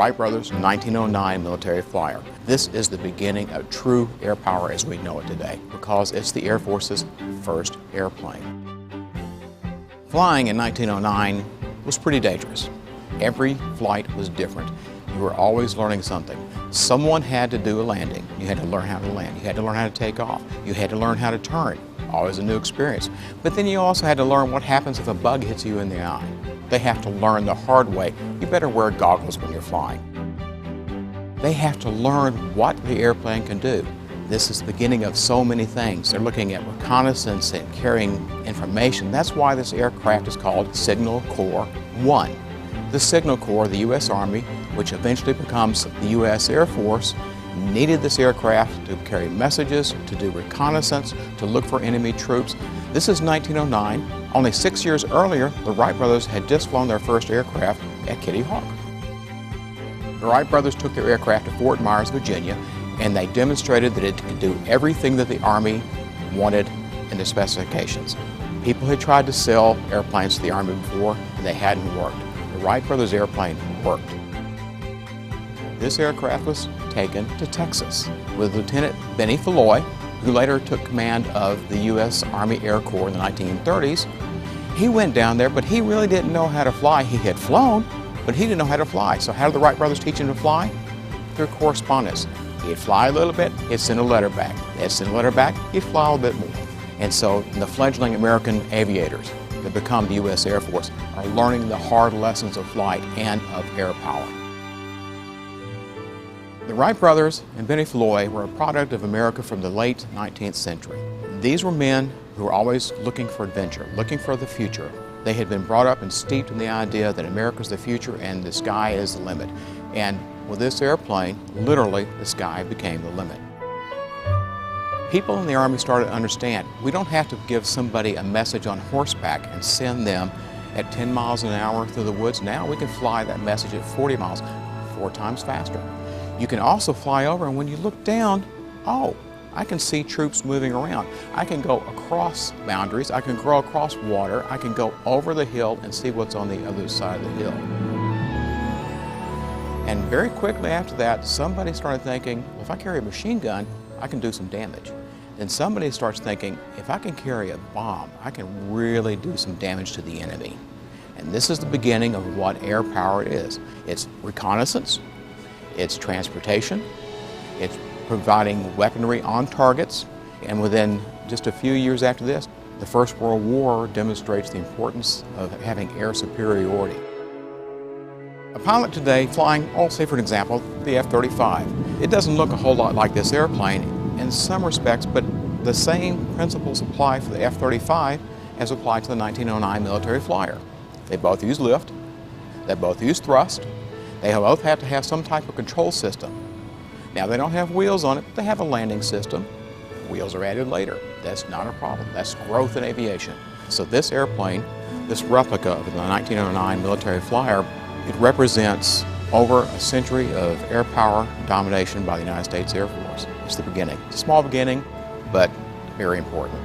Wright brothers' 1909 Military Flyer. This is the beginning of true air power as we know it today, because it's the Air Force's first airplane. Flying in 1909 was pretty dangerous. Every flight was different. You were always learning something. Someone had to do a landing. You had to learn how to land. You had to learn how to take off. You had to learn how to turn. Always a new experience. But then you also had to learn what happens if a bug hits you in the eye. They have to learn the hard way. You better wear goggles when you're flying. They have to learn what the airplane can do. This is the beginning of so many things. They're looking at reconnaissance and carrying information. That's why this aircraft is called Signal Corps 1. The Signal Corps, the U.S. Army, which eventually becomes the U.S. Air Force, needed this aircraft to carry messages, to do reconnaissance, to look for enemy troops. This is 1909. Only 6 years earlier, the Wright brothers had just flown their first aircraft at Kitty Hawk. The Wright brothers took their aircraft to Fort Myers, Virginia, and they demonstrated that it could do everything that the Army wanted in the specifications. People had tried to sell airplanes to the Army before, and they hadn't worked. The Wright brothers' airplane worked. This aircraft was taken to Texas with Lieutenant Benny Floy, who later took command of the U.S. Army Air Corps in the 1930s. He went down there, but he really didn't know how to fly. He had flown, but he didn't know how to fly. So how did the Wright brothers teach him to fly? Through correspondence. He'd fly a little bit, he'd send a letter back. They'd send a letter back, he'd fly a little bit more. And so the fledgling American aviators that become the U.S. Air Force are learning the hard lessons of flight and of air power. The Wright brothers and Benny Floy were a product of America from the late 19th century. These were men who were always looking for adventure, looking for the future. They had been brought up and steeped in the idea that America's the future and the sky is the limit. And with this airplane, literally, the sky became the limit. People in the Army started to understand we don't have to give somebody a message on horseback and send them at 10 miles an hour through the woods. Now we can fly that message at 40 miles, 4 times faster. You can also fly over, and when you look down, oh, I can see troops moving around. I can go across boundaries, I can go across water, I can go over the hill and see what's on the other side of the hill. And very quickly after that, somebody started thinking, well, if I carry a machine gun, I can do some damage. Then somebody starts thinking, if I can carry a bomb, I can really do some damage to the enemy. And this is the beginning of what air power is. It's reconnaissance, it's transportation, it's providing weaponry on targets, and within just a few years after this, the First World War demonstrates the importance of having air superiority. A pilot today flying, I'll say for an example, the F-35. It doesn't look a whole lot like this airplane in some respects, but the same principles apply for the F-35 as apply to the 1909 Military Flyer. They both use lift, they both use thrust, they both have to have some type of control system. Now they don't have wheels on it, but they have a landing system. Wheels are added later. That's not a problem. That's growth in aviation. So this airplane, this replica of the 1909 Military Flyer, it represents over a century of air power domination by the United States Air Force. It's the beginning. It's a small beginning, but very important.